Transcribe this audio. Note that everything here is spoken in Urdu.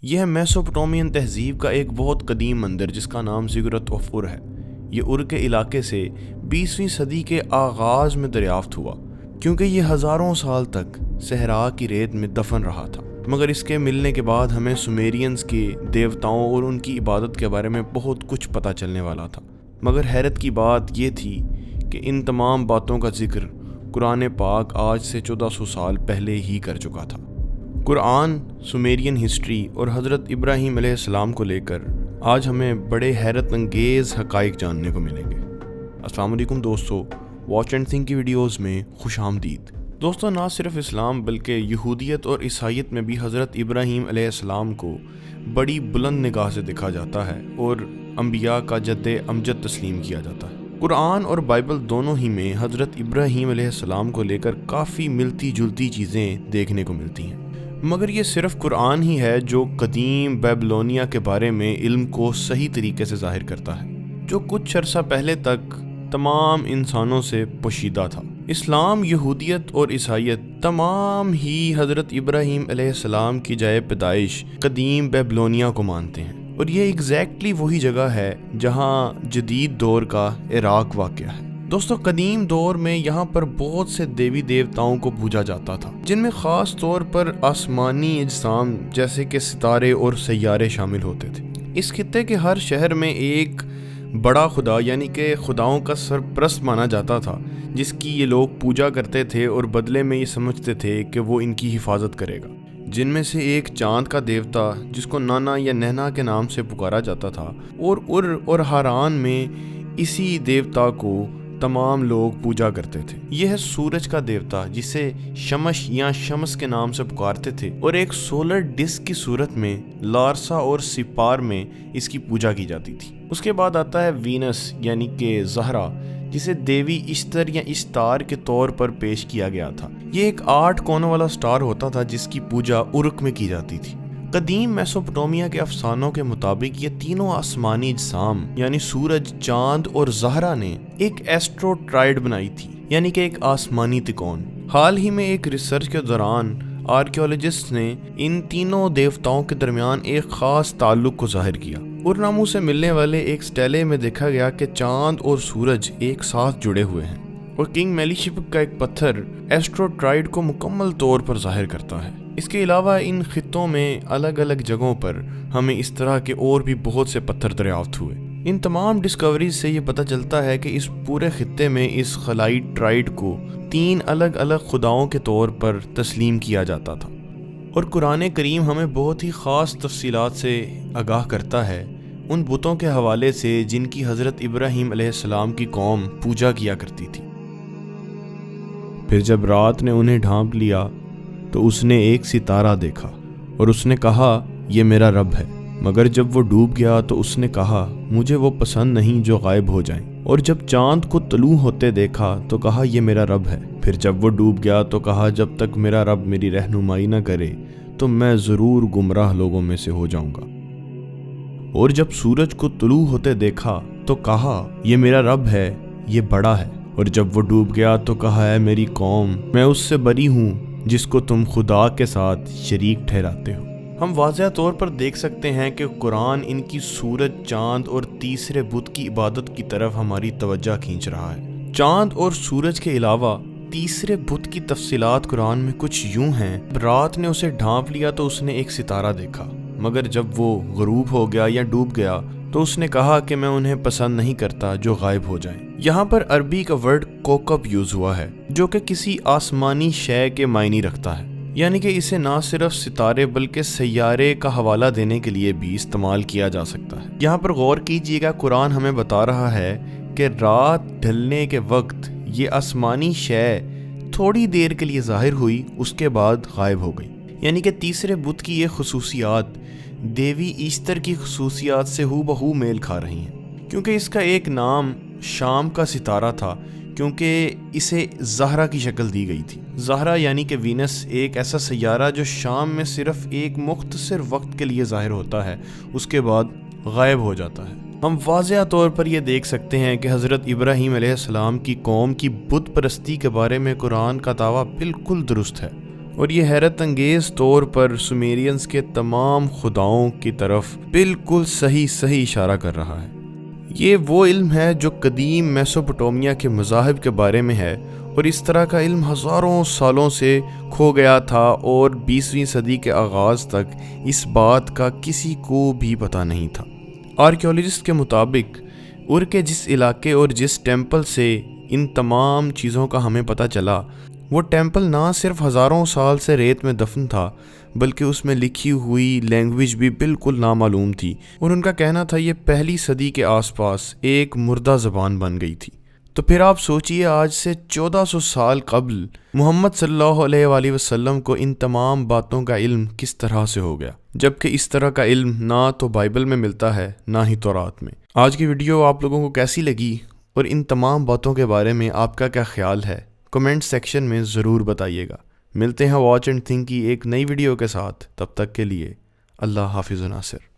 یہ میسوپٹومین تہذیب کا ایک بہت قدیم مندر جس کا نام زگرت آف ار ہے۔ یہ ار کے علاقے سے 20ویں صدی کے آغاز میں دریافت ہوا، کیونکہ یہ ہزاروں سال تک صحرا کی ریت میں دفن رہا تھا، مگر اس کے ملنے کے بعد ہمیں سومیرینز کے دیوتاؤں اور ان کی عبادت کے بارے میں بہت کچھ پتہ چلنے والا تھا۔ مگر حیرت کی بات یہ تھی کہ ان تمام باتوں کا ذکر قرآن پاک آج سے 1400 سال پہلے ہی کر چکا تھا۔ قرآن سومیرین ہسٹری اور حضرت ابراہیم علیہ السلام کو لے کر آج ہمیں بڑے حیرت انگیز حقائق جاننے کو ملیں گے۔ السلام علیکم دوستو، واچ اینڈ تھنک کی ویڈیوز میں خوش آمدید۔ دوستو، نہ صرف اسلام بلکہ یہودیت اور عیسائیت میں بھی حضرت ابراہیم علیہ السلام کو بڑی بلند نگاہ سے دیکھا جاتا ہے اور انبیاء کا جد امجد تسلیم کیا جاتا ہے۔ قرآن اور بائبل دونوں ہی میں حضرت ابراہیم علیہ السلام کو لے کر کافی ملتی جلتی چیزیں دیکھنے کو ملتی ہیں، مگر یہ صرف قرآن ہی ہے جو قدیم بیبلونیا کے بارے میں علم کو صحیح طریقے سے ظاہر کرتا ہے، جو کچھ عرصہ پہلے تک تمام انسانوں سے پوشیدہ تھا۔ اسلام، یہودیت اور عیسائیت تمام ہی حضرت ابراہیم علیہ السلام کی جائے پیدائش قدیم بیبلونیا کو مانتے ہیں، اور یہ ایگزیکٹلی وہی جگہ ہے جہاں جدید دور کا عراق واقع ہے۔ دوستو، قدیم دور میں یہاں پر بہت سے دیوی دیوتاؤں کو پوجا جاتا تھا، جن میں خاص طور پر آسمانی اجسام جیسے کہ ستارے اور سیارے شامل ہوتے تھے۔ اس خطے کے ہر شہر میں ایک بڑا خدا یعنی کہ خداؤں کا سرپرست مانا جاتا تھا، جس کی یہ لوگ پوجا کرتے تھے اور بدلے میں یہ سمجھتے تھے کہ وہ ان کی حفاظت کرے گا۔ جن میں سے ایک چاند کا دیوتا جس کو نانا یا نہنا کے نام سے پکارا جاتا تھا، اور ار اور ہاران میں اسی دیوتا کو تمام لوگ پوجا کرتے تھے۔ یہ ہے سورج کا دیوتا جسے شمش یا شمس کے نام سے پکارتے تھے، اور ایک سولر ڈسک کی صورت میں لارسا اور سپار میں اس کی پوجا کی جاتی تھی۔ اس کے بعد آتا ہے وینس یعنی کہ زہرا، جسے دیوی اشتر یا اشتار کے طور پر پیش کیا گیا تھا۔ یہ ایک 8 کونوں والا سٹار ہوتا تھا جس کی پوجا ارک میں کی جاتی تھی۔ قدیم میسوپٹومیا کے افسانوں کے مطابق یہ تینوں آسمانی اجسام یعنی سورج، چاند اور زہرا نے ایک ایسٹرو ٹرائیڈ بنائی تھی، یعنی کہ ایک آسمانی تکون۔ حال ہی میں ایک ریسرچ کے دوران آرکیولوجسٹ نے ان تینوں دیوتاؤں کے درمیان ایک خاص تعلق کو ظاہر کیا۔ اورنامو سے ملنے والے ایک سٹیلے میں دیکھا گیا کہ چاند اور سورج ایک ساتھ جڑے ہوئے ہیں، اور کنگ میلیشپک کا ایک پتھر ایسٹرو ٹرائیڈ کو مکمل طور پر ظاہر کرتا ہے۔ اس کے علاوہ ان خطوں میں الگ الگ جگہوں پر ہمیں اس طرح کے اور بھی بہت سے پتھر دریافت ہوئے۔ ان تمام ڈسکوریز سے یہ پتہ چلتا ہے کہ اس پورے خطے میں اس خلائی ٹرائیڈ کو 3 الگ الگ خداؤں کے طور پر تسلیم کیا جاتا تھا، اور قرآن کریم ہمیں بہت ہی خاص تفصیلات سے آگاہ کرتا ہے ان بتوں کے حوالے سے جن کی حضرت ابراہیم علیہ السلام کی قوم پوجا کیا کرتی تھی۔ پھر جب رات نے انہیں ڈھانپ لیا تو اس نے ایک ستارہ دیکھا، اور اس نے کہا یہ میرا رب ہے، مگر جب وہ ڈوب گیا تو اس نے کہا مجھے وہ پسند نہیں جو غائب ہو جائیں، اور جب چاند کو طلوع ہوتے دیکھا تو کہا یہ میرا رب ہے۔ پھر جب وہ ڈوب گیا تو کہا جب تک میرا رب میری رہنمائی نہ کرے تو میں ضرور گمراہ لوگوں میں سے ہو جاؤں گا۔ اور جب سورج کو طلوع ہوتے دیکھا تو کہا یہ میرا رب ہے، یہ بڑا ہے۔ اور جب وہ ڈوب گیا تو کہا اے میری قوم، میں اس سے بری ہوں جس کو تم خدا کے ساتھ شریک ٹھہراتے ہو۔ ہم واضح طور پر دیکھ سکتے ہیں کہ قرآن ان کی سورج، چاند اور تیسرے بت کی عبادت کی طرف ہماری توجہ کھینچ رہا ہے۔ چاند اور سورج کے علاوہ تیسرے بت کی تفصیلات قرآن میں کچھ یوں ہیں: رات نے اسے ڈھانپ لیا تو اس نے ایک ستارہ دیکھا، مگر جب وہ غروب ہو گیا یا ڈوب گیا تو اس نے کہا کہ میں انہیں پسند نہیں کرتا جو غائب ہو جائیں۔ یہاں پر عربی کا ورڈ کوکب یوز ہوا ہے جو کہ کسی آسمانی شے کے معنی رکھتا ہے، یعنی کہ اسے نہ صرف ستارے بلکہ سیارے کا حوالہ دینے کے لیے بھی استعمال کیا جا سکتا ہے۔ یہاں پر غور کیجئے گا، قرآن ہمیں بتا رہا ہے کہ رات ڈھلنے کے وقت یہ آسمانی شے تھوڑی دیر کے لیے ظاہر ہوئی، اس کے بعد غائب ہو گئی، یعنی کہ تیسرے بت کی یہ خصوصیات دیوی ایسٹر کی خصوصیات سے ہو بہو میل کھا رہی ہیں، کیونکہ اس کا ایک نام شام کا ستارہ تھا، کیونکہ اسے زہرا کی شکل دی گئی تھی۔ زہرا یعنی کہ وینس ایک ایسا سیارہ جو شام میں صرف ایک مختصر وقت کے لیے ظاہر ہوتا ہے، اس کے بعد غائب ہو جاتا ہے۔ ہم واضح طور پر یہ دیکھ سکتے ہیں کہ حضرت ابراہیم علیہ السلام کی قوم کی بت پرستی کے بارے میں قرآن کا دعویٰ بالکل درست ہے۔ اور یہ حیرت انگیز طور پر سومیرینز کے تمام خداؤں کی طرف بالکل صحیح اشارہ کر رہا ہے۔ یہ وہ علم ہے جو قدیم میسوپوٹیمیا کے مذاہب کے بارے میں ہے، اور اس طرح کا علم ہزاروں سالوں سے کھو گیا تھا اور 20ویں صدی کے آغاز تک اس بات کا کسی کو بھی پتہ نہیں تھا۔ آرکیولوجسٹ کے مطابق ار کے جس علاقے اور جس ٹیمپل سے ان تمام چیزوں کا ہمیں پتہ چلا، وہ ٹیمپل نہ صرف ہزاروں سال سے ریت میں دفن تھا، بلکہ اس میں لکھی ہوئی لینگویج بھی بالکل نامعلوم تھی، اور ان کا کہنا تھا یہ پہلی صدی کے آس پاس ایک مردہ زبان بن گئی تھی۔ تو پھر آپ سوچئے آج سے 1400 سال قبل محمد صلی اللہ علیہ وآلہ وسلم کو ان تمام باتوں کا علم کس طرح سے ہو گیا، جبکہ اس طرح کا علم نہ تو بائبل میں ملتا ہے نہ ہی تورات میں۔ آج کی ویڈیو آپ لوگوں کو کیسی لگی اور ان تمام باتوں کے بارے میں آپ کا کیا خیال ہے؟ کمنٹ سیکشن میں ضرور بتائیے گا۔ ملتے ہیں واچ اینڈ تھنک کی ایک نئی ویڈیو کے ساتھ، تب تک کے لیے اللہ حافظ و ناصر۔